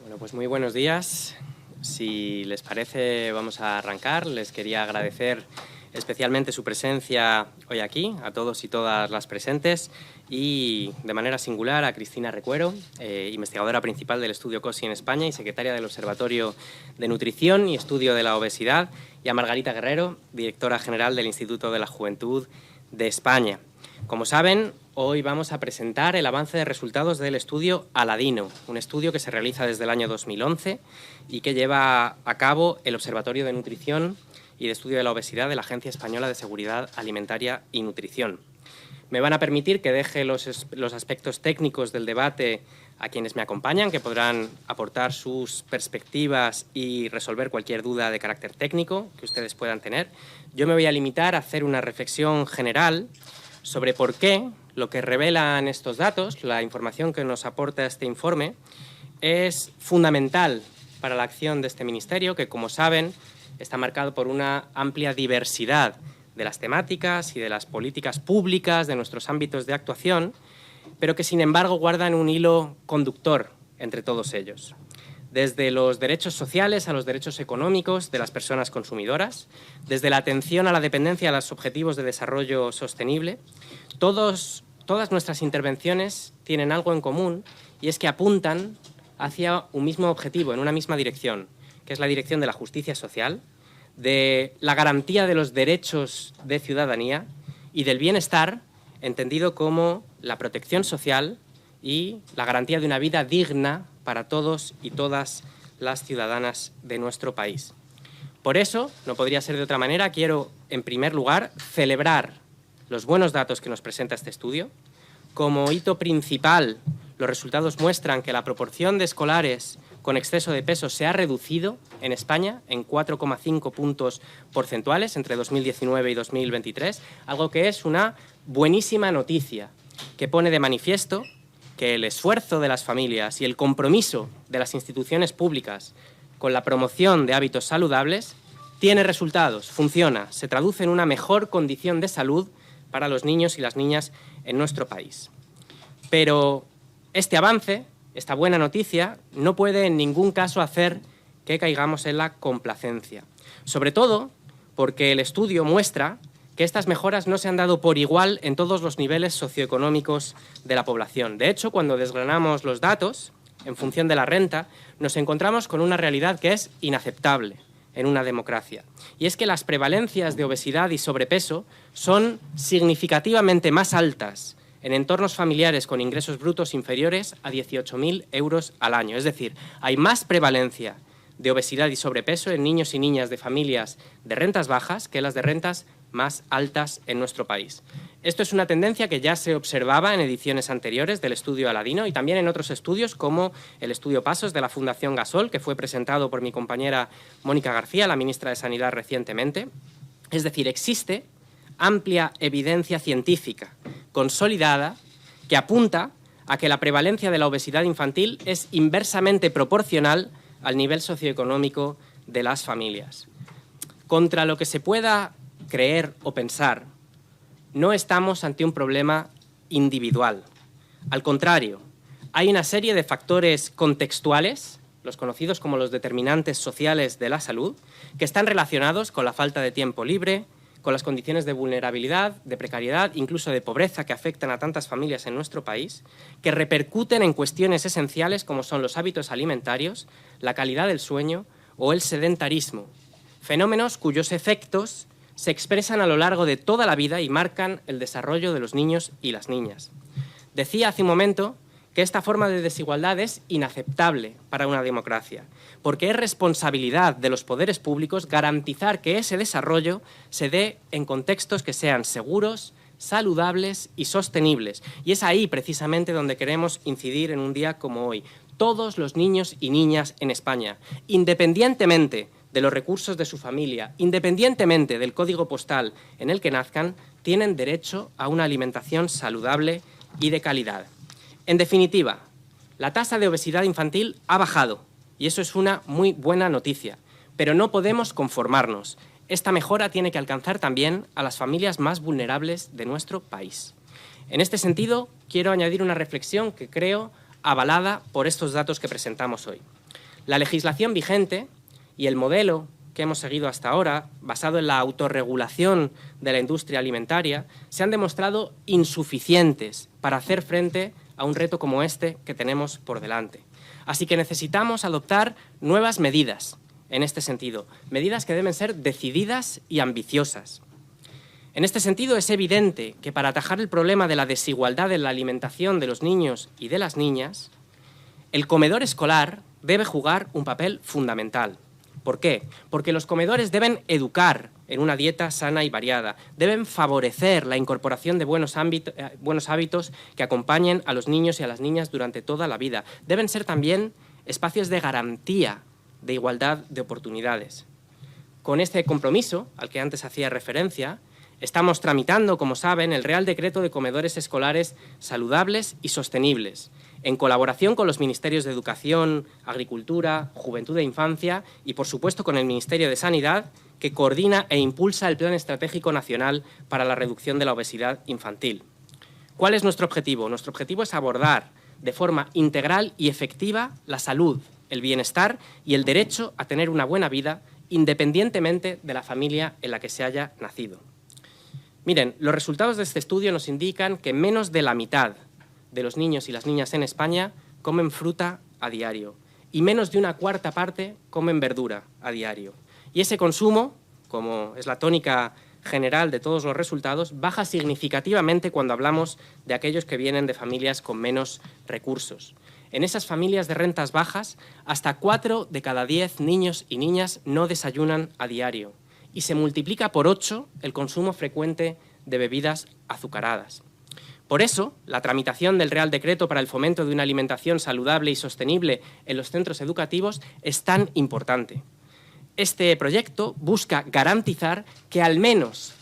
Bueno, pues muy buenos días. Si les parece, vamos a arrancar. Les quería agradecer especialmente su presencia hoy aquí, a todos y todas las presentes, y de manera singular a Cristina Recuero, investigadora principal del estudio COSI en España y secretaria del Observatorio de Nutrición y Estudio de la Obesidad, y a Margarita Guerrero, directora general del Instituto de la Juventud de España. Como saben, hoy vamos a presentar el avance de resultados del estudio Aladino, un estudio que se realiza desde el año 2011 y que lleva a cabo el Observatorio de Nutrición y de Estudio de la Obesidad de la Agencia Española de Seguridad Alimentaria y Nutrición. Me van a permitir que deje los aspectos técnicos del debate a quienes me acompañan, que podrán aportar sus perspectivas y resolver cualquier duda de carácter técnico que ustedes puedan tener. Yo me voy a limitar a hacer una reflexión general sobre por qué lo que revelan estos datos, la información que nos aporta este informe, es fundamental para la acción de este ministerio, que, como saben, está marcado por una amplia diversidad de las temáticas y de las políticas públicas de nuestros ámbitos de actuación, pero que, sin embargo, guardan un hilo conductor entre todos ellos. Desde los derechos sociales a los derechos económicos de las personas consumidoras, desde la atención a la dependencia de los objetivos de desarrollo sostenible, todas nuestras intervenciones tienen algo en común, y es que apuntan hacia un mismo objetivo, en una misma dirección, que es la dirección de la justicia social, de la garantía de los derechos de ciudadanía y del bienestar, entendido como la protección social y la garantía de una vida digna para todos y todas las ciudadanas de nuestro país. Por eso, no podría ser de otra manera, quiero, en primer lugar, celebrar los buenos datos que nos presenta este estudio. Como hito principal, los resultados muestran que la proporción de escolares con exceso de peso se ha reducido en España en 4,5 puntos porcentuales entre 2019 y 2023, algo que es una buenísima noticia, que pone de manifiesto que el esfuerzo de las familias y el compromiso de las instituciones públicas con la promoción de hábitos saludables tiene resultados, funciona, se traduce en una mejor condición de salud para los niños y las niñas en nuestro país. Pero este avance, esta buena noticia, no puede en ningún caso hacer que caigamos en la complacencia. Sobre todo porque el estudio muestra que estas mejoras no se han dado por igual en todos los niveles socioeconómicos de la población. De hecho, cuando desgranamos los datos en función de la renta, nos encontramos con una realidad que es inaceptable en una democracia. Y es que las prevalencias de obesidad y sobrepeso son significativamente más altas en entornos familiares con ingresos brutos inferiores a 18.000 euros al año. Es decir, hay más prevalencia de obesidad y sobrepeso en niños y niñas de familias de rentas bajas que las de rentas más altas en nuestro país. Esto es una tendencia que ya se observaba en ediciones anteriores del estudio Aladino y también en otros estudios como el estudio Pasos de la Fundación Gasol, que fue presentado por mi compañera Mónica García, la ministra de Sanidad, recientemente. Es decir, existe amplia evidencia científica consolidada que apunta a que la prevalencia de la obesidad infantil es inversamente proporcional al nivel socioeconómico de las familias. Contra lo que se pueda creer o pensar, no estamos ante un problema individual. Al contrario, hay una serie de factores contextuales, los conocidos como los determinantes sociales de la salud, que están relacionados con la falta de tiempo libre, con las condiciones de vulnerabilidad, de precariedad, incluso de pobreza que afectan a tantas familias en nuestro país, que repercuten en cuestiones esenciales como son los hábitos alimentarios, la calidad del sueño o el sedentarismo, fenómenos cuyos efectos se expresan a lo largo de toda la vida y marcan el desarrollo de los niños y las niñas. Decía hace un momento que esta forma de desigualdad es inaceptable para una democracia, porque es responsabilidad de los poderes públicos garantizar que ese desarrollo se dé en contextos que sean seguros, saludables y sostenibles. Y es ahí precisamente donde queremos incidir en un día como hoy. Todos los niños y niñas en España, independientemente de los recursos de su familia, independientemente del código postal en el que nazcan, tienen derecho a una alimentación saludable y de calidad. En definitiva, la tasa de obesidad infantil ha bajado y eso es una muy buena noticia, pero no podemos conformarnos. Esta mejora tiene que alcanzar también a las familias más vulnerables de nuestro país. En este sentido, quiero añadir una reflexión que creo avalada por estos datos que presentamos hoy. La legislación vigente y el modelo que hemos seguido hasta ahora, basado en la autorregulación de la industria alimentaria, se han demostrado insuficientes para hacer frente a un reto como este que tenemos por delante. Así que necesitamos adoptar nuevas medidas en este sentido, medidas que deben ser decididas y ambiciosas. En este sentido, es evidente que para atajar el problema de la desigualdad en la alimentación de los niños y de las niñas, el comedor escolar debe jugar un papel fundamental. ¿Por qué? Porque los comedores deben educar en una dieta sana y variada, deben favorecer la incorporación de buenos hábitos que acompañen a los niños y a las niñas durante toda la vida. Deben ser también espacios de garantía de igualdad de oportunidades. Con este compromiso, al que antes hacía referencia, estamos tramitando, como saben, el Real Decreto de Comedores Escolares Saludables y Sostenibles, en colaboración con los Ministerios de Educación, Agricultura, Juventud e Infancia y, por supuesto, con el Ministerio de Sanidad, que coordina e impulsa el Plan Estratégico Nacional para la Reducción de la Obesidad Infantil. ¿Cuál es nuestro objetivo? Nuestro objetivo es abordar de forma integral y efectiva la salud, el bienestar y el derecho a tener una buena vida, independientemente de la familia en la que se haya nacido. Miren, los resultados de este estudio nos indican que menos de la mitad de los niños y las niñas en España comen fruta a diario y menos de una cuarta parte comen verdura a diario. Y ese consumo, como es la tónica general de todos los resultados, baja significativamente cuando hablamos de aquellos que vienen de familias con menos recursos. En esas familias de rentas bajas, hasta 4 de cada 10 niños y niñas no desayunan a diario y se multiplica por 8 el consumo frecuente de bebidas azucaradas. Por eso, la tramitación del Real Decreto para el fomento de una alimentación saludable y sostenible en los centros educativos es tan importante. Este proyecto busca garantizar que al menos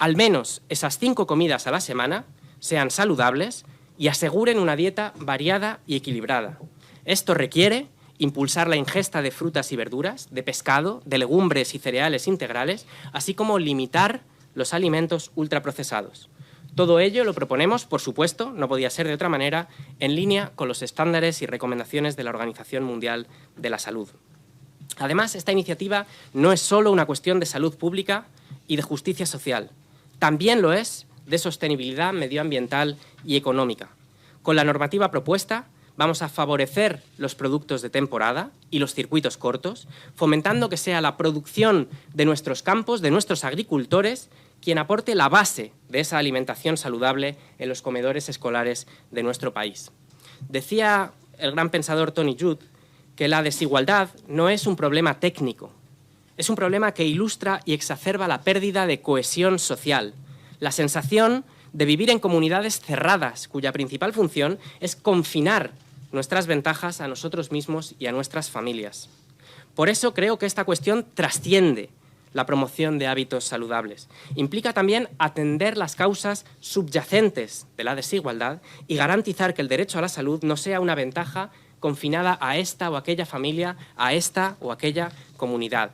esas 5 comidas a la semana sean saludables y aseguren una dieta variada y equilibrada. Esto requiere impulsar la ingesta de frutas y verduras, de pescado, de legumbres y cereales integrales, así como limitar los alimentos ultraprocesados. Todo ello lo proponemos, por supuesto, no podía ser de otra manera, en línea con los estándares y recomendaciones de la Organización Mundial de la Salud. Además, esta iniciativa no es solo una cuestión de salud pública y de justicia social, también lo es de sostenibilidad medioambiental y económica. Con la normativa propuesta, vamos a favorecer los productos de temporada y los circuitos cortos, fomentando que sea la producción de nuestros campos, de nuestros agricultores, quien aporte la base de esa alimentación saludable en los comedores escolares de nuestro país. Decía el gran pensador Tony Judt que la desigualdad no es un problema técnico, es un problema que ilustra y exacerba la pérdida de cohesión social, la sensación de vivir en comunidades cerradas, cuya principal función es confinar nuestras ventajas a nosotros mismos y a nuestras familias. Por eso creo que esta cuestión trasciende la promoción de hábitos saludables. Implica también atender las causas subyacentes de la desigualdad y garantizar que el derecho a la salud no sea una ventaja confinada a esta o aquella familia, a esta o aquella comunidad.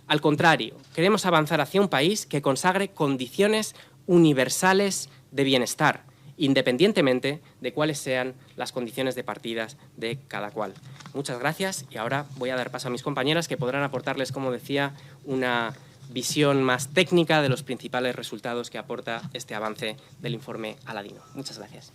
Al contrario, queremos avanzar hacia un país que consagre condiciones universales de bienestar, independientemente de cuáles sean las condiciones de partida de cada cual. Muchas gracias y ahora voy a dar paso a mis compañeras que podrán aportarles, como decía, una visión más técnica de los principales resultados que aporta este avance del informe Aladino. Muchas gracias.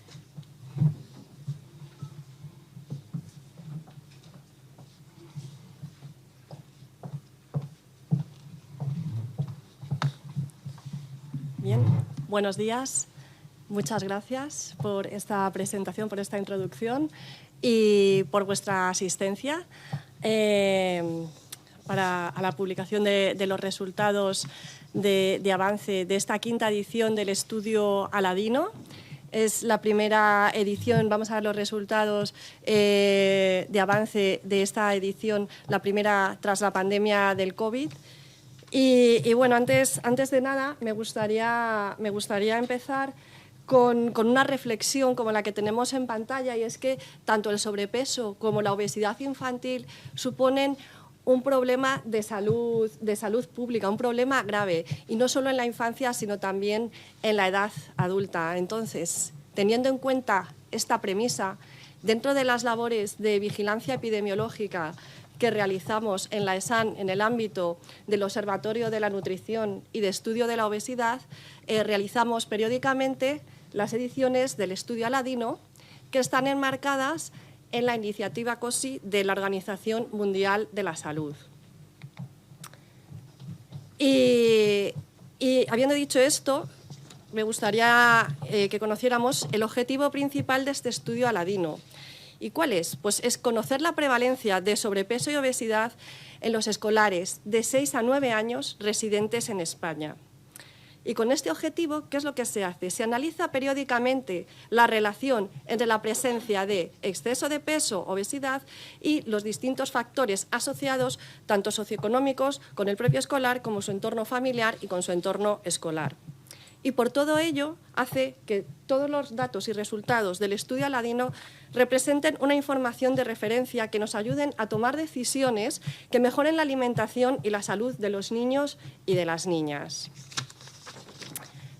Bien, buenos días. Muchas gracias por esta presentación, por esta introducción y por vuestra asistencia a la publicación de los resultados de avance de esta quinta edición del estudio Aladino. Es la primera edición, vamos a ver los resultados de avance de esta edición, la primera tras la pandemia del COVID. Y bueno, antes de nada me gustaría empezar con una reflexión como la que tenemos en pantalla, y es que tanto el sobrepeso como la obesidad infantil suponen un problema de salud pública, un problema grave, y no solo en la infancia, sino también en la edad adulta. Entonces, teniendo en cuenta esta premisa, Dentro de las labores de vigilancia epidemiológica que realizamos en la ESAN en el ámbito del Observatorio de la Nutrición y de Estudio de la Obesidad, realizamos periódicamente las ediciones del Estudio Aladino, que están enmarcadas en la iniciativa COSI de la Organización Mundial de la Salud. Y habiendo dicho esto, me gustaría que conociéramos el objetivo principal de este estudio Aladino. ¿Y cuál es? Pues es conocer la prevalencia de sobrepeso y obesidad en los escolares de 6 a 9 años residentes en España. Y con este objetivo, ¿qué es lo que se hace? Se analiza periódicamente la relación entre la presencia de exceso de peso, obesidad y los distintos factores asociados, tanto socioeconómicos, con el propio escolar, como su entorno familiar y con su entorno escolar. Y por todo ello hace que todos los datos y resultados del estudio Aladino representen una información de referencia que nos ayuden a tomar decisiones que mejoren la alimentación y la salud de los niños y de las niñas.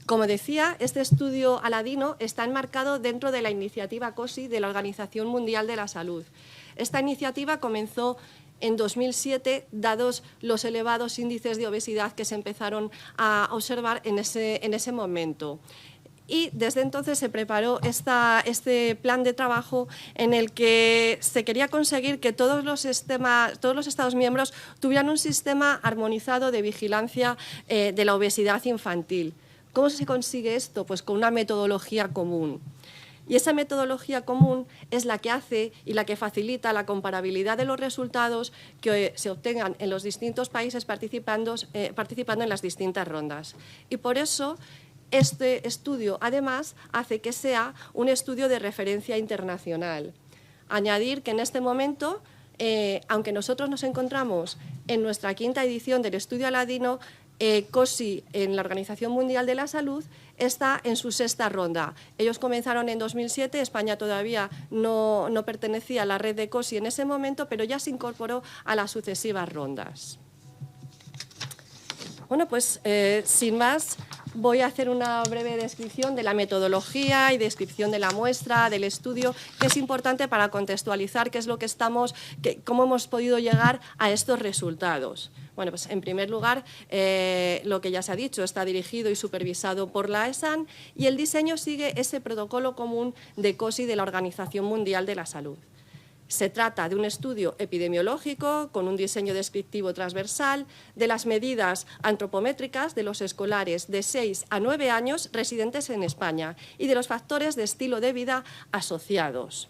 Como decía, este estudio Aladino está enmarcado dentro de la iniciativa COSI de la Organización Mundial de la Salud. Esta iniciativa comenzó en 2007, dados los elevados índices de obesidad que se empezaron a observar en ese momento. Y desde entonces se preparó este plan de trabajo en el que se quería conseguir que todos los Estados miembros tuvieran un sistema armonizado de vigilancia de la obesidad infantil. ¿Cómo se consigue esto? Pues con una metodología común. Y esa metodología común es la que hace y la que facilita la comparabilidad de los resultados que se obtengan en los distintos países participando en las distintas rondas. Y por eso este estudio, además, hace que sea un estudio de referencia internacional. Añadir que en este momento, aunque nosotros nos encontramos en nuestra 5ª edición del estudio Aladino, COSI, en la Organización Mundial de la Salud, está en su 6ª ronda. Ellos comenzaron en 2007, España todavía no pertenecía a la red de COSI en ese momento, pero ya se incorporó a las sucesivas rondas. Bueno, pues sin más, voy a hacer una breve descripción de la metodología y descripción de la muestra, del estudio, que es importante para contextualizar qué es lo que cómo hemos podido llegar a estos resultados. Bueno, pues en primer lugar, lo que ya se ha dicho, está dirigido y supervisado por la ESAN y el diseño sigue ese protocolo común de COSI de la Organización Mundial de la Salud. Se trata de un estudio epidemiológico con un diseño descriptivo transversal de las medidas antropométricas de los escolares de 6 a 9 años residentes en España y de los factores de estilo de vida asociados.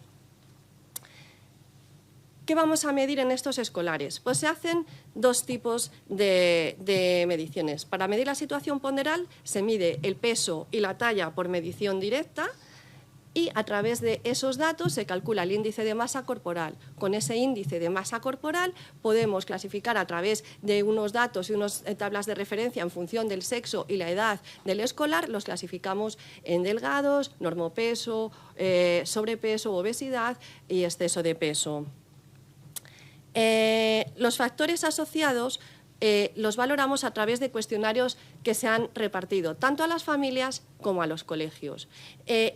¿Qué vamos a medir en estos escolares? Pues se hacen dos tipos de mediciones. Para medir la situación ponderal se mide el peso y la talla por medición directa y a través de esos datos se calcula el índice de masa corporal. Con ese índice de masa corporal podemos clasificar a través de unos datos y unas tablas de referencia en función del sexo y la edad del escolar, los clasificamos en delgados, normopeso, sobrepeso, obesidad y exceso de peso. Los factores asociados los valoramos a través de cuestionarios que se han repartido tanto a las familias como a los colegios.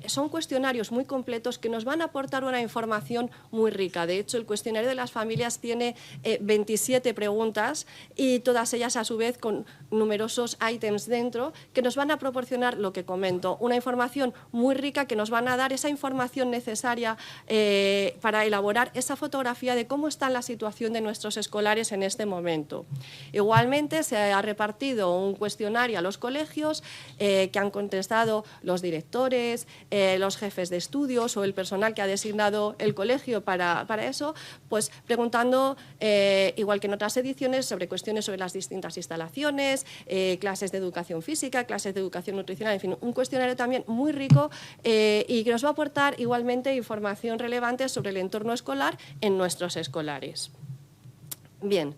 Son cuestionarios muy completos que nos van a aportar una información muy rica. De hecho, el cuestionario de las familias tiene 27 preguntas y todas ellas a su vez con numerosos ítems dentro que nos van a proporcionar lo que comento, una información muy rica que nos van a dar esa información necesaria para elaborar esa fotografía de cómo está la situación de nuestros escolares en este momento. Igualmente se ha repartido un cuestionario a los colegios que han contestado los directores, los jefes de estudios o el personal que ha designado el colegio para eso, pues preguntando, igual que en otras ediciones, sobre cuestiones sobre las distintas instalaciones, clases de educación física, clases de educación nutricional, en fin, un cuestionario también muy rico y que nos va a aportar igualmente información relevante sobre el entorno escolar en nuestros escolares. Bien.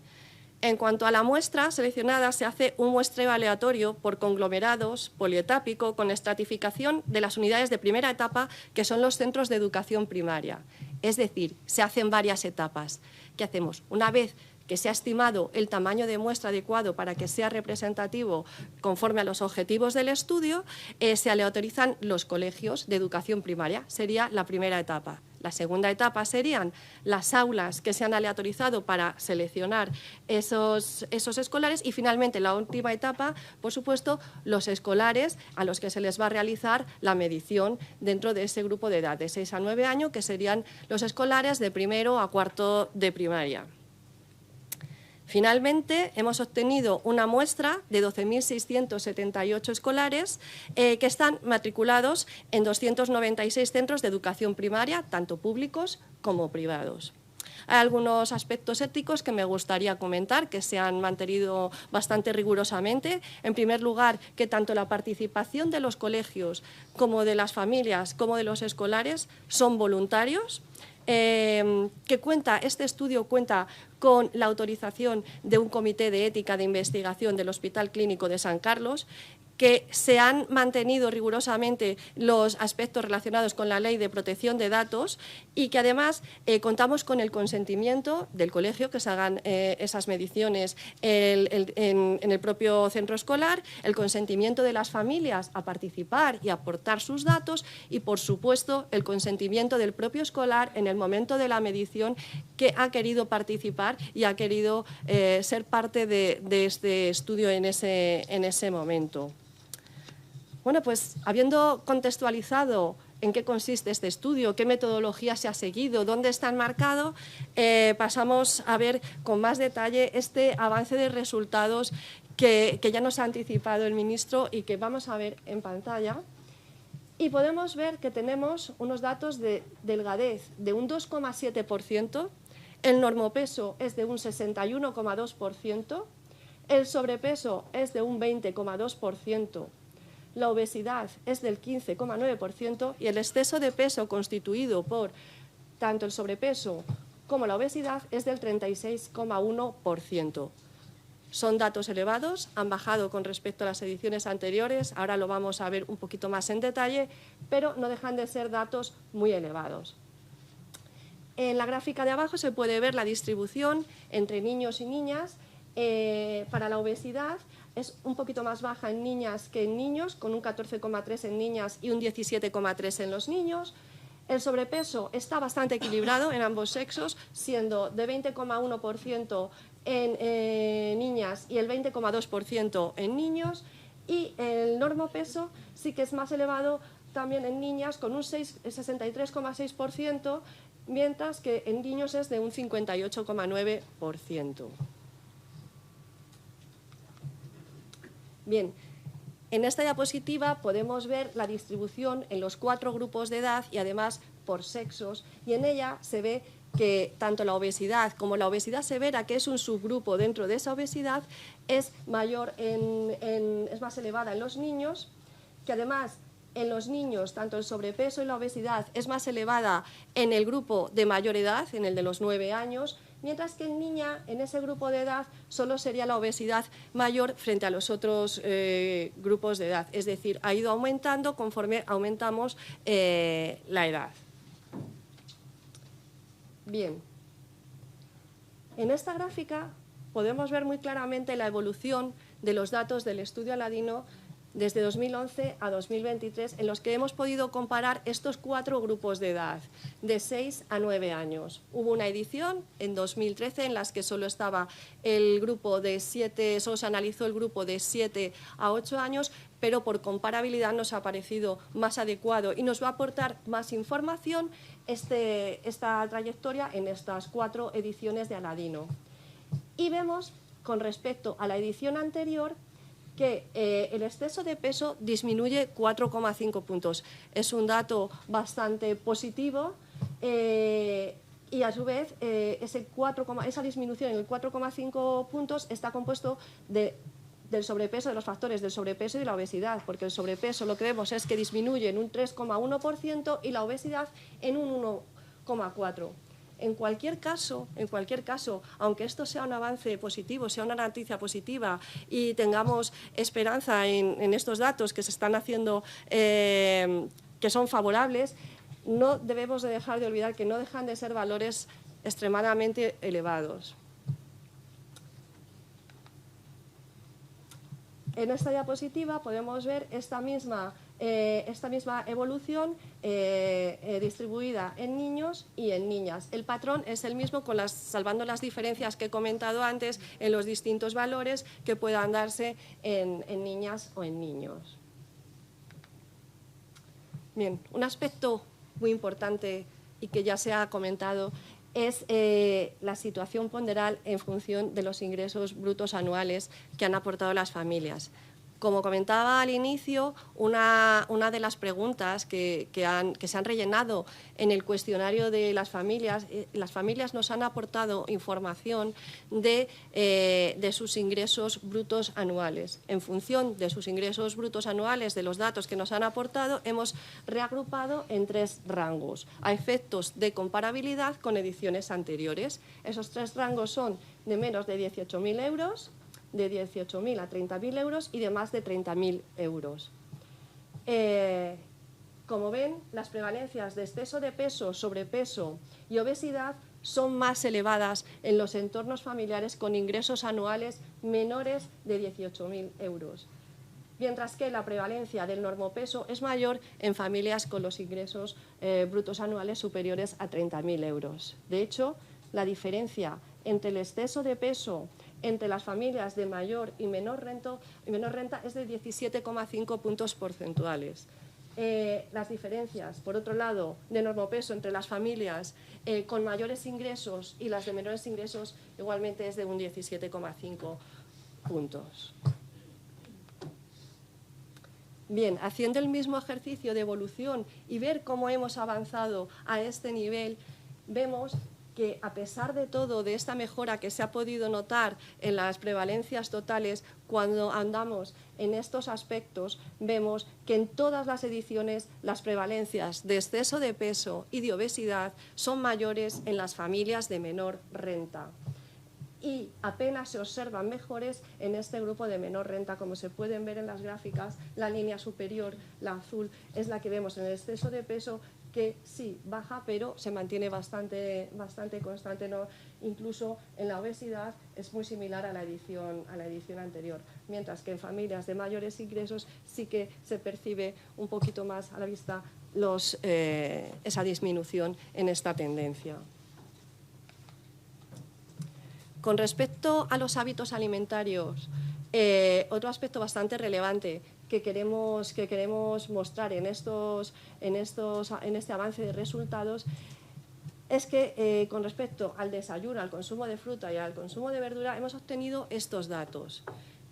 En cuanto a la muestra seleccionada, se hace un muestreo aleatorio por conglomerados, polietápico, con estratificación de las unidades de primera etapa, que son los centros de educación primaria. Es decir, se hacen varias etapas. ¿Qué hacemos? Una vez que se ha estimado el tamaño de muestra adecuado para que sea representativo conforme a los objetivos del estudio, se aleatorizan los colegios de educación primaria. Sería la primera etapa. La segunda etapa serían las aulas que se han aleatorizado para seleccionar esos escolares y finalmente la última etapa, por supuesto, los escolares a los que se les va a realizar la medición dentro de ese grupo de edad, de 6 a 9 años, que serían los escolares de primero a cuarto de primaria. Finalmente, hemos obtenido una muestra de 12.678 escolares que están matriculados en 296 centros de educación primaria, tanto públicos como privados. Hay algunos aspectos éticos que me gustaría comentar, que se han mantenido bastante rigurosamente. En primer lugar, que tanto la participación de los colegios como de las familias como de los escolares son voluntarios. Este estudio cuenta con la autorización de un comité de ética de investigación del Hospital Clínico de San Carlos, que se han mantenido rigurosamente los aspectos relacionados con la Ley de Protección de Datos y que además contamos con el consentimiento del colegio que se hagan esas mediciones en el propio centro escolar, el consentimiento de las familias a participar y aportar sus datos y, por supuesto, el consentimiento del propio escolar en el momento de la medición que ha querido participar y ha querido ser parte de este estudio en ese momento. Bueno, pues habiendo contextualizado en qué consiste este estudio, qué metodología se ha seguido, dónde está enmarcado, pasamos a ver con más detalle este avance de resultados que ya nos ha anticipado el ministro y que vamos a ver en pantalla. Y podemos ver que tenemos unos datos de delgadez de un 2,7%, el normopeso es de un 61,2%, el sobrepeso es de un 20,2%, la obesidad es del 15,9% y el exceso de peso constituido por tanto el sobrepeso como la obesidad es del 36,1%. Son datos elevados, han bajado con respecto a las ediciones anteriores, ahora lo vamos a ver un poquito más en detalle, pero no dejan de ser datos muy elevados. En la gráfica de abajo se puede ver la distribución entre niños y niñas. Para la obesidad es un poquito más baja en niñas que en niños, con un 14,3 en niñas y un 17,3 en los niños. El sobrepeso está bastante equilibrado en ambos sexos, siendo de 20,1% en niñas y el 20,2% en niños. Y el normopeso sí que es más elevado también en niñas, con un 63,6%, mientras que en niños es de un 58,9%. Bien, en esta diapositiva podemos ver la distribución en los 4 grupos de edad y además por sexos, y en ella se ve que tanto la obesidad como la obesidad severa, que es un subgrupo dentro de esa obesidad, es más elevada en los niños, que además en los niños tanto el sobrepeso y la obesidad es más elevada en el grupo de mayor edad, en el de los 9 años, mientras que en niña, en ese grupo de edad, solo sería la obesidad mayor frente a los otros grupos de edad. Es decir, ha ido aumentando conforme aumentamos la edad. Bien, en esta gráfica podemos ver muy claramente la evolución de los datos del estudio Aladino desde 2011 a 2023, en los que hemos podido comparar estos 4 grupos de edad, de 6 a 9 años. Hubo una edición en 2013 en las que solo estaba el grupo de 7, solo se analizó el grupo de 7 a 8 años, pero por comparabilidad nos ha parecido más adecuado y nos va a aportar más información esta trayectoria en estas 4 ediciones de Aladino. Y vemos, con respecto a la edición anterior, que el exceso de peso disminuye 4,5 puntos. Es un dato bastante positivo y a su vez esa disminución en el 4,5 puntos está compuesto del sobrepeso, de los factores del sobrepeso y de la obesidad, porque el sobrepeso lo que vemos es que disminuye en un 3,1% y la obesidad en un 1,4%. En cualquier caso, aunque esto sea un avance positivo, sea una noticia positiva y tengamos esperanza en estos datos que se están haciendo, que son favorables, no debemos de dejar de olvidar que no dejan de ser valores extremadamente elevados. En esta diapositiva podemos ver esta misma esta misma evolución distribuida en niños y en niñas. El patrón es el mismo, salvando las diferencias que he comentado antes en los distintos valores que puedan darse en niñas o en niños. Bien, un aspecto muy importante y que ya se ha comentado es la situación ponderal en función de los ingresos brutos anuales que han aportado las familias. Como comentaba al inicio, una de las preguntas que se han rellenado en el cuestionario de las familias nos han aportado información de sus ingresos brutos anuales. En función de sus ingresos brutos anuales, de los datos que nos han aportado, hemos reagrupado en 3 rangos, a efectos de comparabilidad con ediciones anteriores. Esos 3 rangos son de menos de 18.000 euros, de 18.000 a 30.000 euros y de más de 30.000 euros. Como ven, las prevalencias de exceso de peso, sobrepeso y obesidad son más elevadas en los entornos familiares con ingresos anuales menores de 18.000 euros, mientras que la prevalencia del normopeso es mayor en familias con los ingresos brutos anuales superiores a 30.000 euros. De hecho, la diferencia entre el exceso de peso entre las familias de mayor y menor renta es de 17,5 puntos porcentuales. Las diferencias, por otro lado, de normopeso entre las familias con mayores ingresos y las de menores ingresos igualmente es de un 17,5 puntos. Bien, haciendo el mismo ejercicio de evolución y ver cómo hemos avanzado a este nivel, vemos que a pesar de todo, de esta mejora que se ha podido notar en las prevalencias totales, cuando andamos en estos aspectos, vemos que en todas las ediciones las prevalencias de exceso de peso y de obesidad son mayores en las familias de menor renta. Y apenas se observan mejores en este grupo de menor renta. Como se pueden ver en las gráficas, la línea superior, la azul, es la que vemos en el exceso de peso, que sí baja, pero se mantiene bastante constante, ¿no? Incluso en la obesidad es muy similar a la edición anterior, mientras que en familias de mayores ingresos sí que se percibe un poquito más a la vista esa disminución en esta tendencia. Con respecto a los hábitos alimentarios, otro aspecto bastante relevante que queremos mostrar en este avance de resultados es que con respecto al desayuno, al consumo de fruta y al consumo de verdura, hemos obtenido estos datos.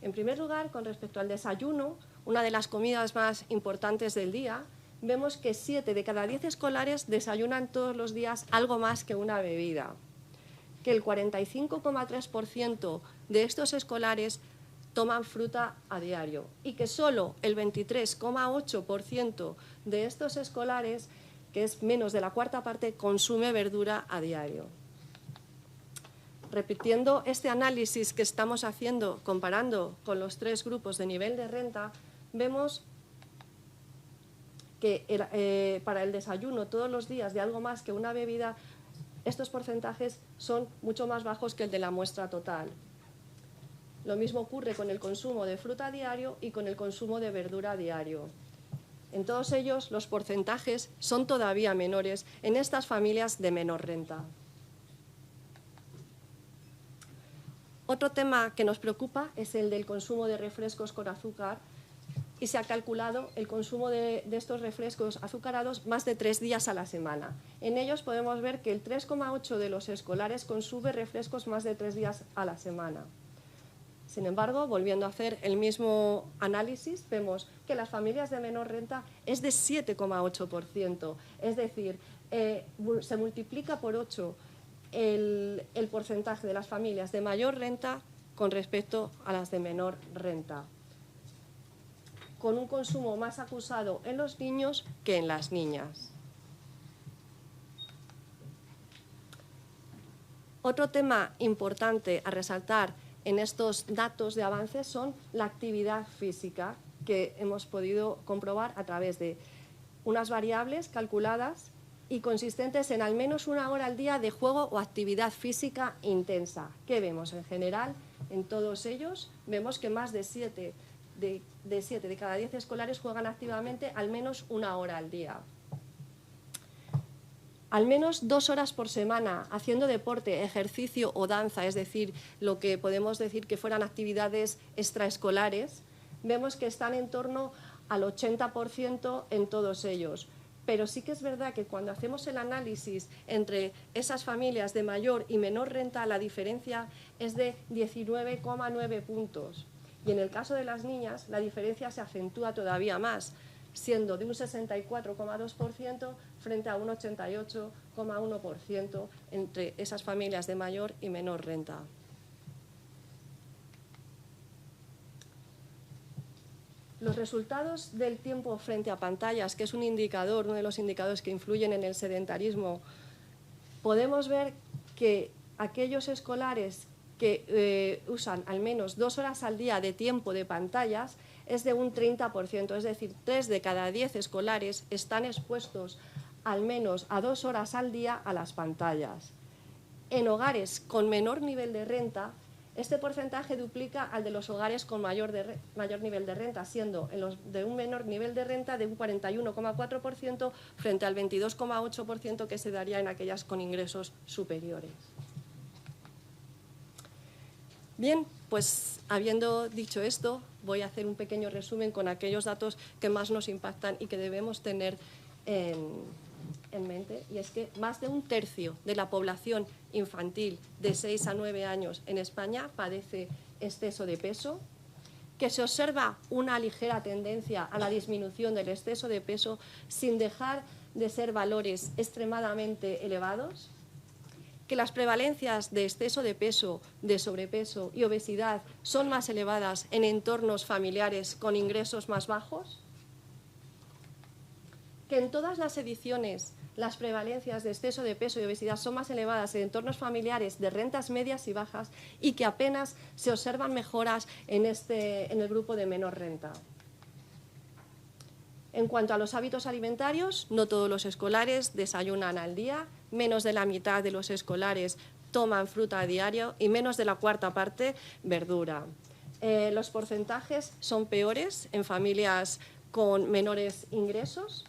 En primer lugar, con respecto al desayuno, una de las comidas más importantes del día, vemos que 7 de cada 10 escolares desayunan todos los días algo más que una bebida, que el 45,3% de estos escolares toman fruta a diario y que solo el 23,8% de estos escolares, que es menos de la cuarta parte, consume verdura a diario. Repitiendo este análisis que estamos haciendo, comparando con los 3 grupos de nivel de renta, vemos que para el desayuno todos los días de algo más que una bebida, estos porcentajes son mucho más bajos que el de la muestra total. Lo mismo ocurre con el consumo de fruta a diario y con el consumo de verdura a diario. En todos ellos, los porcentajes son todavía menores en estas familias de menor renta. Otro tema que nos preocupa es el del consumo de refrescos con azúcar, y se ha calculado el consumo de estos refrescos azucarados más de 3 días a la semana. En ellos podemos ver que el 3,8% de los escolares consume refrescos más de 3 días a la semana. Sin embargo, volviendo a hacer el mismo análisis, vemos que las familias de menor renta es de 7,8%, es decir, se multiplica por 8 el porcentaje de las familias de mayor renta con respecto a las de menor renta, con un consumo más acusado en los niños que en las niñas. Otro tema importante a resaltar en estos datos de avance son la actividad física, que hemos podido comprobar a través de unas variables calculadas y consistentes en al menos 1 hora al día de juego o actividad física intensa. ¿Qué vemos? En general, en todos ellos, vemos que más de 7 de cada 10 escolares juegan activamente al menos 1 hora al día. Al menos 2 horas por semana haciendo deporte, ejercicio o danza, es decir, lo que podemos decir que fueran actividades extraescolares, vemos que están en torno al 80% en todos ellos. Pero sí que es verdad que cuando hacemos el análisis entre esas familias de mayor y menor renta, la diferencia es de 19,9 puntos. Y en el caso de las niñas, la diferencia se acentúa todavía más, siendo de un 64,2% frente a un 88,1% entre esas familias de mayor y menor renta. Los resultados del tiempo frente a pantallas, que es un indicador, uno de los indicadores que influyen en el sedentarismo, podemos ver que aquellos escolares que usan al menos 2 horas al día de tiempo de pantallas es de un 30%, es decir, 3 de cada 10 escolares están expuestos al menos a 2 horas al día a las pantallas. En hogares con menor nivel de renta, este porcentaje duplica al de los hogares con mayor nivel de renta, siendo en los de un menor nivel de renta de un 41,4% frente al 22,8% que se daría en aquellas con ingresos superiores. Bien, pues habiendo dicho esto, voy a hacer un pequeño resumen con aquellos datos que más nos impactan y que debemos tener en mente, y es que más de 1/3 de la población infantil de 6 a 9 años en España padece exceso de peso, que se observa una ligera tendencia a la disminución del exceso de peso sin dejar de ser valores extremadamente elevados, que las prevalencias de exceso de peso, de sobrepeso y obesidad son más elevadas en entornos familiares con ingresos más bajos, que en todas las ediciones las prevalencias de exceso de peso y obesidad son más elevadas en entornos familiares de rentas medias y bajas y que apenas se observan mejoras en el grupo de menor renta. En cuanto a los hábitos alimentarios, no todos los escolares desayunan al día, menos de la mitad de los escolares toman fruta a diario y menos de la 1/4 parte verdura. Los porcentajes son peores en familias con menores ingresos.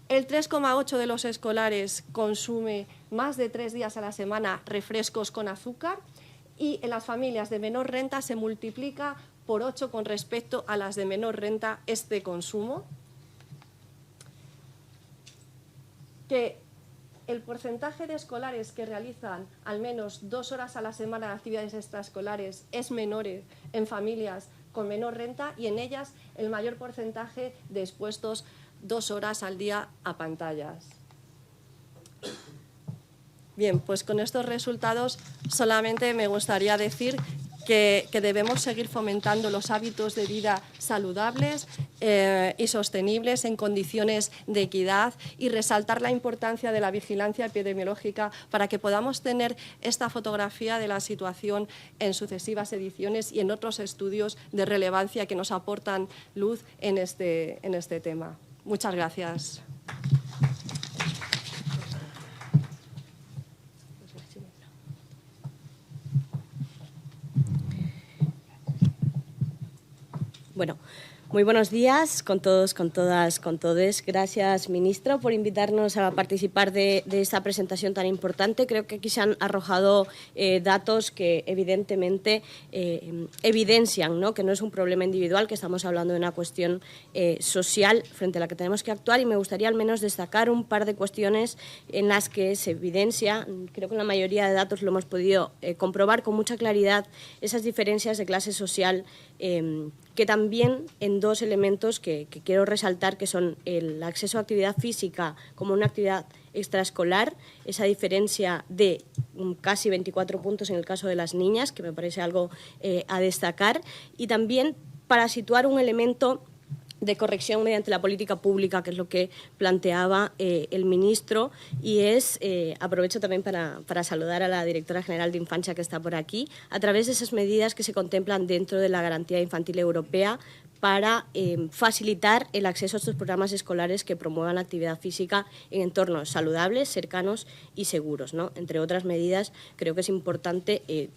El 3,8% de los escolares consume más de 3 días a la semana refrescos con azúcar y en las familias de menor renta se multiplica por 8 con respecto a las de menor renta este consumo. Que el porcentaje de escolares que realizan al menos 2 horas a la semana de actividades extraescolares es menor en familias con menor renta y en ellas el mayor porcentaje de expuestos 2 horas al día a pantallas. Bien, pues con estos resultados solamente me gustaría decir que debemos seguir fomentando los hábitos de vida saludables y sostenibles en condiciones de equidad y resaltar la importancia de la vigilancia epidemiológica para que podamos tener esta fotografía de la situación en sucesivas ediciones y en otros estudios de relevancia que nos aportan luz en este tema. Muchas gracias. Bueno, muy buenos días con todos, con todas, con todes. Gracias, ministro, por invitarnos a participar de esta presentación tan importante. Creo que aquí se han arrojado datos que evidentemente evidencian, ¿no?, que no es un problema individual, que estamos hablando de una cuestión social frente a la que tenemos que actuar, y me gustaría al menos destacar un par de cuestiones en las que se evidencia, creo que en la mayoría de datos lo hemos podido comprobar con mucha claridad, esas diferencias de clase social que también en 2 elementos que quiero resaltar, que son el acceso a actividad física como una actividad extraescolar, esa diferencia de casi 24 puntos en el caso de las niñas, que me parece algo a destacar, y también para situar un elemento de corrección mediante la política pública, que es lo que planteaba el ministro, y es, aprovecho también para saludar a la directora general de Infancia que está por aquí, a través de esas medidas que se contemplan dentro de la Garantía Infantil Europea para facilitar el acceso a estos programas escolares que promuevan la actividad física en entornos saludables, cercanos y seguros, ¿no? Entre otras medidas, creo que es importante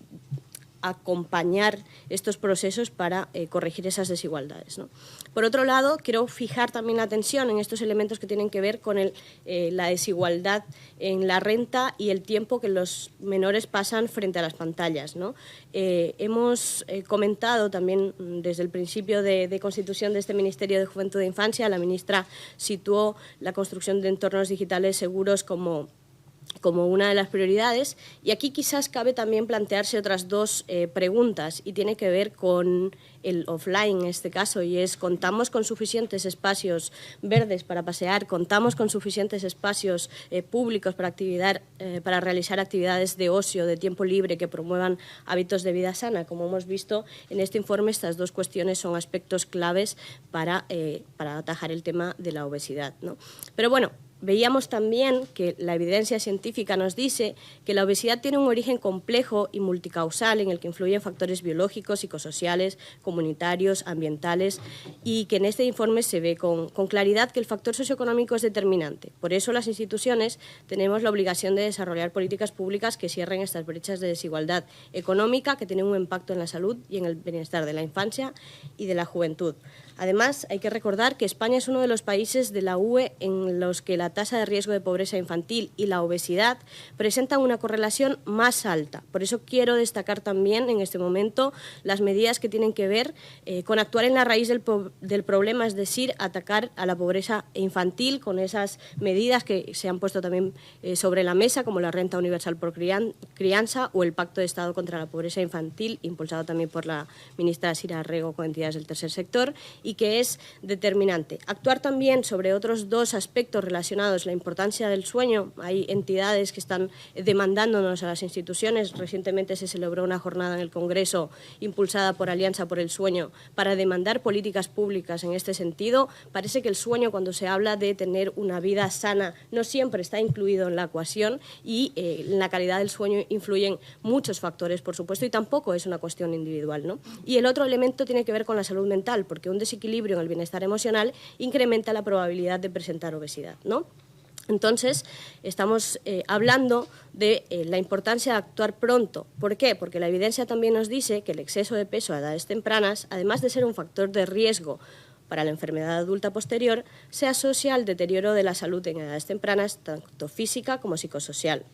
acompañar estos procesos para corregir esas desigualdades, ¿no? Por otro lado, quiero fijar también la atención en estos elementos que tienen que ver con la desigualdad en la renta y el tiempo que los menores pasan frente a las pantallas, ¿no? Hemos comentado también desde el principio de constitución de este Ministerio de Juventud e Infancia, la ministra situó la construcción de entornos digitales seguros como una de las prioridades, y aquí quizás cabe también plantearse otras dos preguntas, y tiene que ver con el offline en este caso, y es: ¿contamos con suficientes espacios verdes para pasear? ¿Contamos con suficientes espacios públicos para realizar actividades de ocio, de tiempo libre, que promuevan hábitos de vida sana? Como hemos visto en este informe, estas dos cuestiones son aspectos claves para atajar el tema de la obesidad, ¿no? Pero bueno, veíamos también que la evidencia científica nos dice que la obesidad tiene un origen complejo y multicausal en el que influyen factores biológicos, psicosociales, comunitarios, ambientales, y que en este informe se ve con claridad que el factor socioeconómico es determinante. Por eso las instituciones tenemos la obligación de desarrollar políticas públicas que cierren estas brechas de desigualdad económica que tienen un impacto en la salud y en el bienestar de la infancia y de la juventud. Además, hay que recordar que España es uno de los países de la UE en los que la tasa de riesgo de pobreza infantil y la obesidad presentan una correlación más alta. Por eso quiero destacar también en este momento las medidas que tienen que ver con actuar en la raíz del problema, es decir, atacar a la pobreza infantil con esas medidas que se han puesto también sobre la mesa, como la renta universal por crianza o el Pacto de Estado contra la pobreza infantil, impulsado también por la ministra Sira Rego con entidades del tercer sector, y que es determinante. Actuar también sobre otros dos aspectos relacionados, la importancia del sueño. Hay entidades que están demandándonos a las instituciones. Recientemente se celebró una jornada en el Congreso impulsada por Alianza por el Sueño para demandar políticas públicas en este sentido. Parece que el sueño, cuando se habla de tener una vida sana, no siempre está incluido en la ecuación, y en la calidad del sueño influyen muchos factores, por supuesto, y tampoco es una cuestión individual, ¿no? Y el otro elemento tiene que ver con la salud mental, porque un desequilibrio en el bienestar emocional incrementa la probabilidad de presentar obesidad, ¿no? Entonces, estamos hablando de la importancia de actuar pronto. ¿Por qué? Porque la evidencia también nos dice que el exceso de peso a edades tempranas, además de ser un factor de riesgo para la enfermedad adulta posterior, se asocia al deterioro de la salud en edades tempranas, tanto física como psicosocial.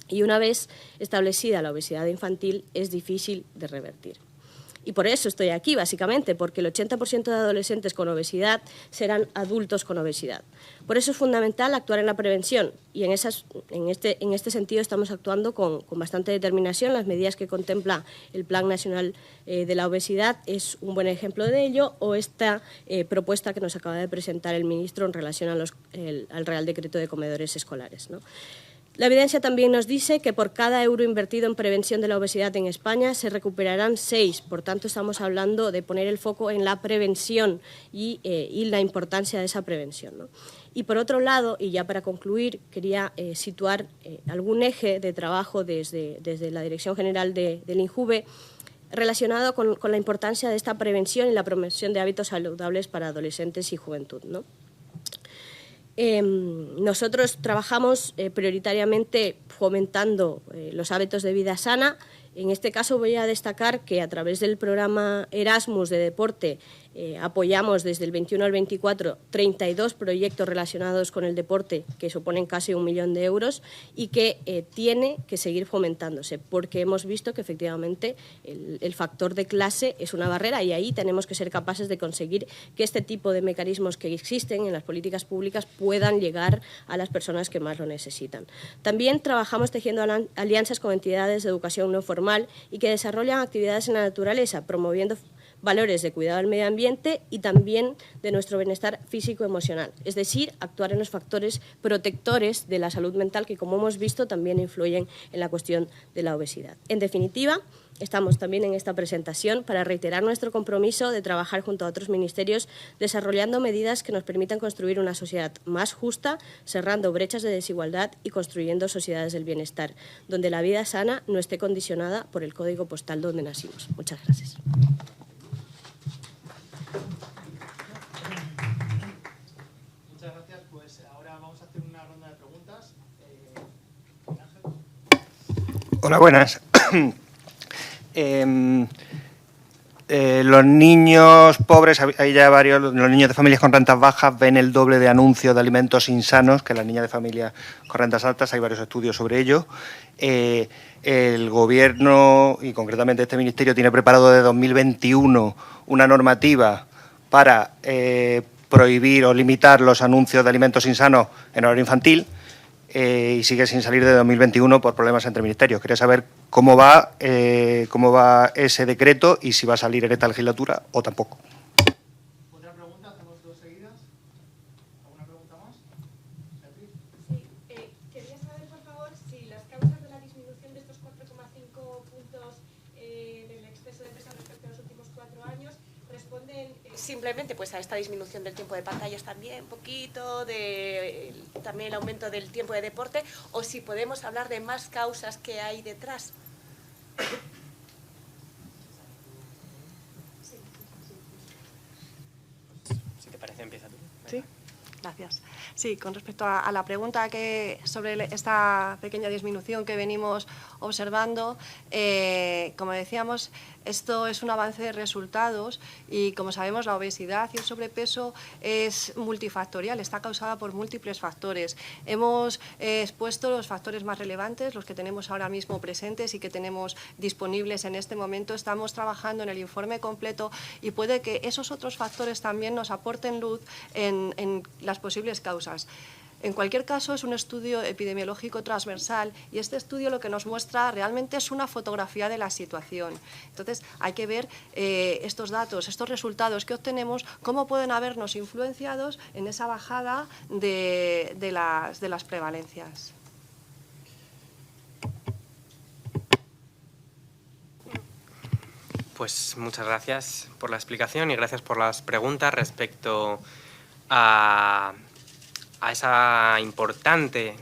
Y una vez establecida la obesidad infantil, es difícil de revertir. Y por eso estoy aquí, básicamente, porque el 80% de adolescentes con obesidad serán adultos con obesidad. Por eso es fundamental actuar en la prevención, y en este sentido estamos actuando con bastante determinación. Las medidas que contempla el Plan Nacional de la Obesidad es un buen ejemplo de ello, o esta propuesta que nos acaba de presentar el ministro en relación al Real Decreto de Comedores Escolares, ¿no? La evidencia también nos dice que por cada euro invertido en prevención de la obesidad en España se recuperarán 6. Por tanto, estamos hablando de poner el foco en la prevención y la importancia de esa prevención, ¿no? Y por otro lado, y ya para concluir, quería situar algún eje de trabajo desde la Dirección General del INJUVE relacionado con la importancia de esta prevención y la promoción de hábitos saludables para adolescentes y juventud, ¿no? Nosotros trabajamos prioritariamente fomentando los hábitos de vida sana. En este caso voy a destacar que a través del programa Erasmus de deporte apoyamos desde el 21 al 24 32 proyectos relacionados con el deporte que suponen casi 1 millón de euros, y que tiene que seguir fomentándose, porque hemos visto que efectivamente el factor de clase es una barrera, y ahí tenemos que ser capaces de conseguir que este tipo de mecanismos que existen en las políticas públicas puedan llegar a las personas que más lo necesitan. También trabajamos tejiendo alianzas con entidades de educación no formal y que desarrollan actividades en la naturaleza, promoviendo valores de cuidado del medio ambiente y también de nuestro bienestar físico-emocional, es decir, actuar en los factores protectores de la salud mental que, como hemos visto, también influyen en la cuestión de la obesidad. En definitiva, estamos también en esta presentación para reiterar nuestro compromiso de trabajar junto a otros ministerios desarrollando medidas que nos permitan construir una sociedad más justa, cerrando brechas de desigualdad y construyendo sociedades del bienestar, donde la vida sana no esté condicionada por el código postal donde nacimos. Muchas gracias. Muchas gracias. Pues ahora vamos a hacer una ronda de preguntas. Ángel. Hola, buenas. Los niños pobres, hay ya varios, los niños de familias con rentas bajas ven el doble de anuncios de alimentos insanos que las niñas de familias con rentas altas. Hay varios estudios sobre ello. El Gobierno, y concretamente este Ministerio, tiene preparado de 2021 una normativa para prohibir o limitar los anuncios de alimentos insanos en horario infantil. Y sigue sin salir de 2021 por problemas entre ministerios. Quería saber cómo va ese decreto y si va a salir en esta legislatura o tampoco. ¿Otra pregunta? ¿Hacemos dos seguidas? ¿Alguna pregunta más? Beatriz. Sí, quería saber, por favor, si las causas de la disminución de estos 4,5 puntos en el exceso de peso respecto a los últimos 4 años responden simplemente pues a esta disminución del tiempo de pantallas también, un poquito, también el aumento del tiempo de deporte, o si podemos hablar de más causas que hay detrás. Si te parece, empieza tú. Sí, gracias. Sí, con respecto a la pregunta sobre esta pequeña disminución que venimos observando, como decíamos, esto es un avance de resultados y, como sabemos, la obesidad y el sobrepeso es multifactorial, está causada por múltiples factores. Hemos expuesto los factores más relevantes, los que tenemos ahora mismo presentes y que tenemos disponibles en este momento. Estamos trabajando en el informe completo y puede que esos otros factores también nos aporten luz en las posibles causas. En cualquier caso, es un estudio epidemiológico transversal y este estudio lo que nos muestra realmente es una fotografía de la situación. Entonces, hay que ver estos datos, estos resultados que obtenemos, cómo pueden habernos influenciados en esa bajada de las prevalencias. Pues muchas gracias por la explicación y gracias por las preguntas respecto a ese importante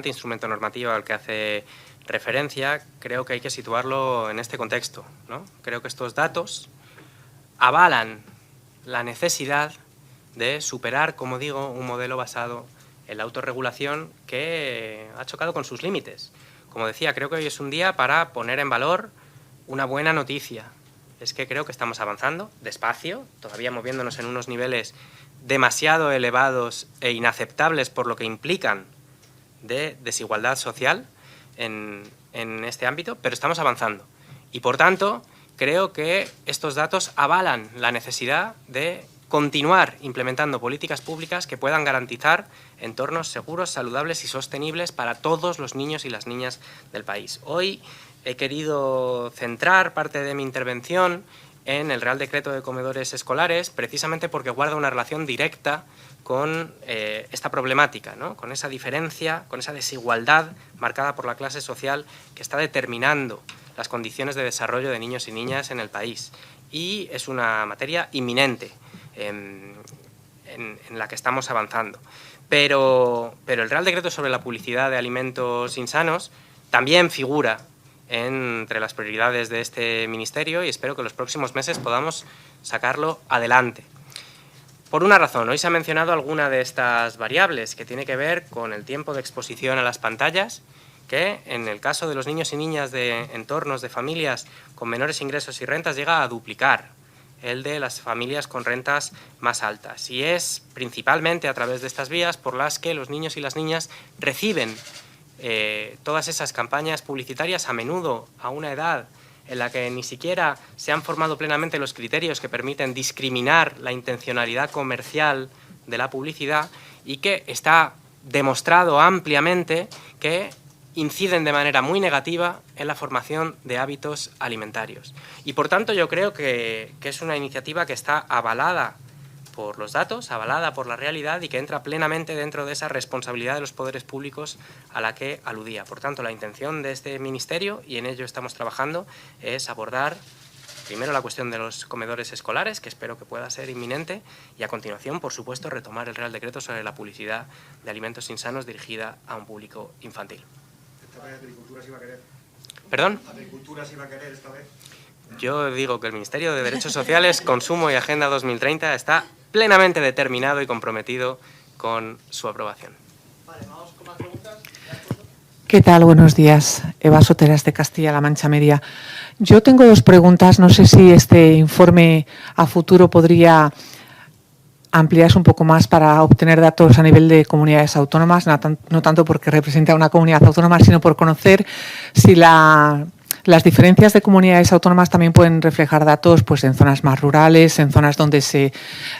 instrumento normativo al que hace referencia. Creo que hay que situarlo en este contexto, ¿no? Creo que estos datos avalan la necesidad de superar, como digo, un modelo basado en la autorregulación que ha chocado con sus límites. Como decía, creo que hoy es un día para poner en valor una buena noticia. Es que creo que estamos avanzando despacio, todavía moviéndonos en unos niveles demasiado elevados e inaceptables por lo que implican de desigualdad social en este ámbito, pero estamos avanzando. Y, por tanto, creo que estos datos avalan la necesidad de continuar implementando políticas públicas que puedan garantizar entornos seguros, saludables y sostenibles para todos los niños y las niñas del país. Hoy he querido centrar parte de mi intervención en el Real Decreto de Comedores Escolares, precisamente porque guarda una relación directa con esta problemática, ¿no? Con esa diferencia, con esa desigualdad marcada por la clase social que está determinando las condiciones de desarrollo de niños y niñas en el país. Y es una materia inminente en la que estamos avanzando. Pero el Real Decreto sobre la publicidad de alimentos insanos también figura entre las prioridades de este Ministerio y espero que en los próximos meses podamos sacarlo adelante. Por una razón, hoy se ha mencionado alguna de estas variables que tiene que ver con el tiempo de exposición a las pantallas, que en el caso de los niños y niñas de entornos de familias con menores ingresos y rentas llega a duplicar el de las familias con rentas más altas. Y es principalmente a través de estas vías por las que los niños y las niñas reciben todas esas campañas publicitarias, a menudo a una edad en la que ni siquiera se han formado plenamente los criterios que permiten discriminar la intencionalidad comercial de la publicidad y que está demostrado ampliamente que inciden de manera muy negativa en la formación de hábitos alimentarios. Y por tanto yo creo que es una iniciativa que está avalada por los datos, avalada por la realidad y que entra plenamente dentro de esa responsabilidad de los poderes públicos a la que aludía. Por tanto, la intención de este Ministerio, y en ello estamos trabajando, es abordar primero la cuestión de los comedores escolares, que espero que pueda ser inminente, y a continuación, por supuesto, retomar el Real Decreto sobre la publicidad de alimentos insanos dirigida a un público infantil. ¿Esta vez Agricultura sí va a querer? ¿Perdón? ¿Agricultura sí va a querer esta vez? Yo digo que el Ministerio de Derechos Sociales, Consumo y Agenda 2030 está plenamente determinado y comprometido con su aprobación. Vale, vamos con más preguntas. ¿Qué tal? Buenos días. Eva Soteras, de Castilla-La Mancha Media. Yo tengo dos preguntas. No sé si este informe a futuro podría ampliarse un poco más para obtener datos a nivel de comunidades autónomas, no tanto porque represente a una comunidad autónoma, sino por conocer si las diferencias de comunidades autónomas también pueden reflejar datos pues, en zonas más rurales, en zonas donde se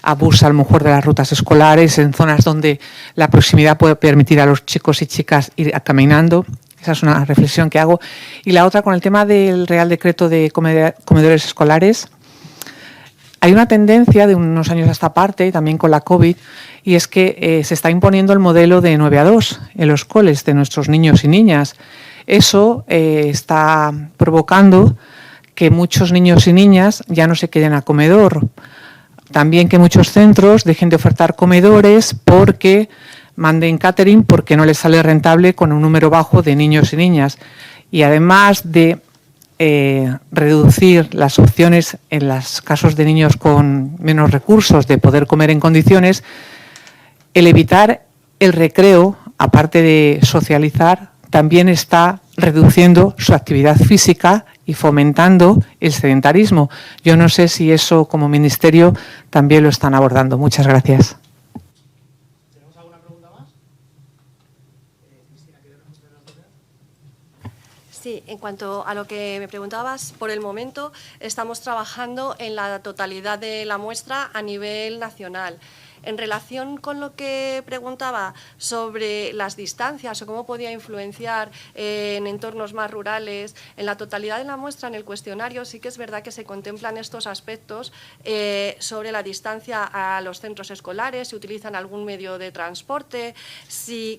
abusa a lo mejor de las rutas escolares, en zonas donde la proximidad puede permitir a los chicos y chicas ir caminando. Esa es una reflexión que hago. Y la otra, con el tema del Real Decreto de comedores escolares, hay una tendencia de unos años a esta parte, también con la COVID, y es que se está imponiendo el modelo de 9 a 2 en los coles de nuestros niños y niñas. Eso está provocando que muchos niños y niñas ya no se queden a comedor. También que muchos centros dejen de ofertar comedores porque manden catering porque no les sale rentable con un número bajo de niños y niñas. Y además de reducir las opciones en los casos de niños con menos recursos de poder comer en condiciones, el evitar el recreo, aparte de socializar, también está reduciendo su actividad física y fomentando el sedentarismo. Yo no sé si eso como ministerio también lo están abordando. Muchas gracias. ¿Tenemos alguna pregunta más? Cristina, ¿quieres responder las dos? Sí, en cuanto a lo que me preguntabas, por el momento estamos trabajando en la totalidad de la muestra a nivel nacional. En relación con lo que preguntaba sobre las distancias o cómo podía influenciar en entornos más rurales, en la totalidad de la muestra, en el cuestionario, sí que es verdad que se contemplan estos aspectos sobre la distancia a los centros escolares, si utilizan algún medio de transporte,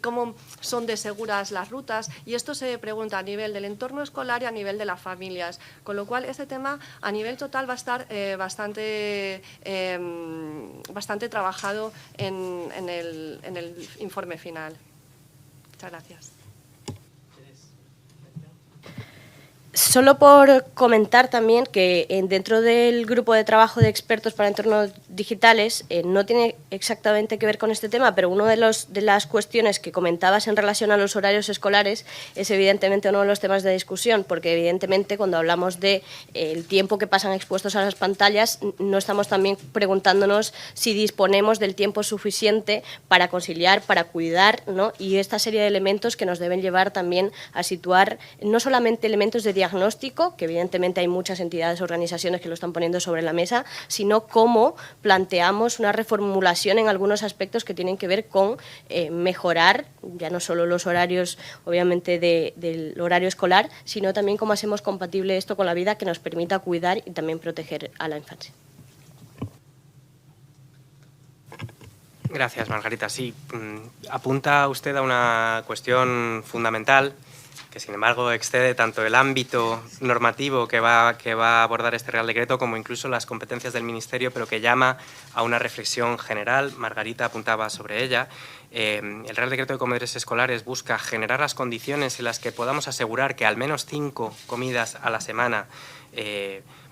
cómo son de seguras las rutas, y esto se pregunta a nivel del entorno escolar y a nivel de las familias, con lo cual este tema a nivel total va a estar bastante trabajado en el informe final. Muchas gracias. Solo por comentar también que dentro del grupo de trabajo de expertos para entornos digitales no tiene exactamente que ver con este tema, pero una de las cuestiones que comentabas en relación a los horarios escolares es evidentemente uno de los temas de discusión, porque evidentemente cuando hablamos de el tiempo que pasan expuestos a las pantallas, no estamos también preguntándonos si disponemos del tiempo suficiente para conciliar, para cuidar, ¿no? Y esta serie de elementos que nos deben llevar también a situar no solamente elementos de diagnóstico, que evidentemente hay muchas entidades, organizaciones que lo están poniendo sobre la mesa, sino cómo planteamos una reformulación en algunos aspectos que tienen que ver con mejorar ya no solo los horarios, obviamente, del horario escolar, sino también cómo hacemos compatible esto con la vida que nos permita cuidar y también proteger a la infancia. Gracias, Margarita. Sí, apunta usted a una cuestión fundamental que, sin embargo, excede tanto el ámbito normativo que va a abordar este Real Decreto como incluso las competencias del Ministerio, pero que llama a una reflexión general. Margarita apuntaba sobre ella. El Real Decreto de Comedores Escolares busca generar las condiciones en las que podamos asegurar que al menos 5 comidas a la semana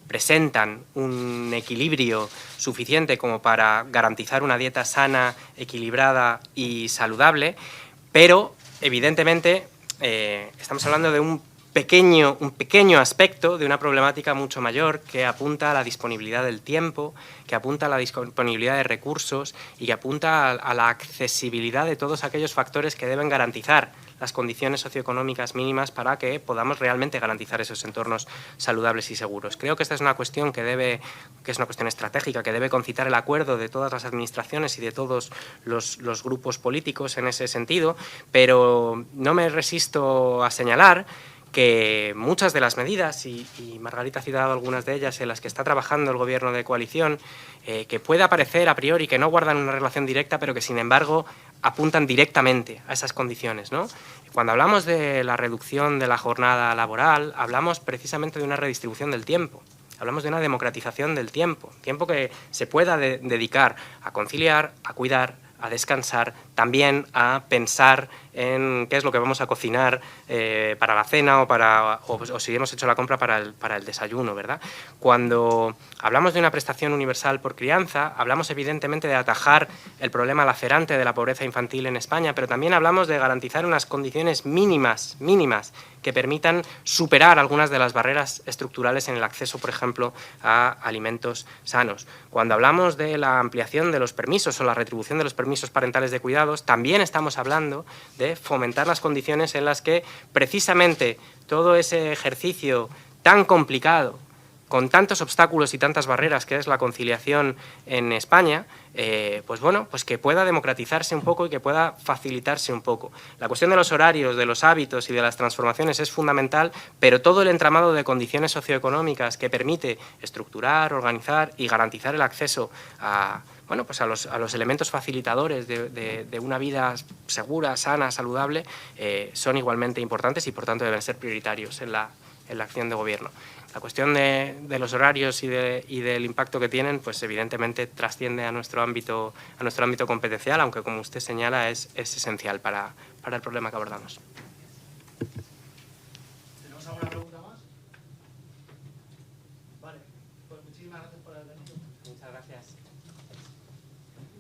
presentan un equilibrio suficiente como para garantizar una dieta sana, equilibrada y saludable, pero, evidentemente, estamos hablando de un pequeño aspecto de una problemática mucho mayor que apunta a la disponibilidad del tiempo, que apunta a la disponibilidad de recursos y que apunta a la accesibilidad de todos aquellos factores que deben garantizar las condiciones socioeconómicas mínimas para que podamos realmente garantizar esos entornos saludables y seguros. Creo que esta es una cuestión que es una cuestión estratégica, que debe concitar el acuerdo de todas las administraciones y de todos los grupos políticos en ese sentido, pero no me resisto a señalar que muchas de las medidas, y Margarita ha citado algunas de ellas en las que está trabajando el Gobierno de coalición, que pueda parecer a priori que no guardan una relación directa, pero que sin embargo apuntan directamente a esas condiciones, ¿no? Cuando hablamos de la reducción de la jornada laboral, hablamos precisamente de una redistribución del tiempo. Hablamos de una democratización del tiempo que se pueda dedicar a conciliar, a cuidar, descansar, también a pensar en qué es lo que vamos a cocinar para la cena o si hemos hecho la compra para el desayuno, ¿verdad? Cuando hablamos de una prestación universal por crianza, hablamos evidentemente de atajar el problema lacerante de la pobreza infantil en España, pero también hablamos de garantizar unas condiciones mínimas que permitan superar algunas de las barreras estructurales en el acceso, por ejemplo, a alimentos sanos. Cuando hablamos de la ampliación de los permisos o la retribución de los permisos parentales de cuidados, también estamos hablando de fomentar las condiciones en las que precisamente todo ese ejercicio tan complicado, con tantos obstáculos y tantas barreras que es la conciliación en España, pues que pueda democratizarse un poco y que pueda facilitarse un poco. La cuestión de los horarios, de los hábitos y de las transformaciones es fundamental, pero todo el entramado de condiciones socioeconómicas que permite estructurar, organizar y garantizar el acceso a los elementos facilitadores de una vida segura, sana, saludable, son igualmente importantes y por tanto deben ser prioritarios en la acción de gobierno. La cuestión de los horarios y del impacto que tienen, pues evidentemente trasciende a nuestro ámbito competencial, aunque como usted señala es esencial para el problema que abordamos.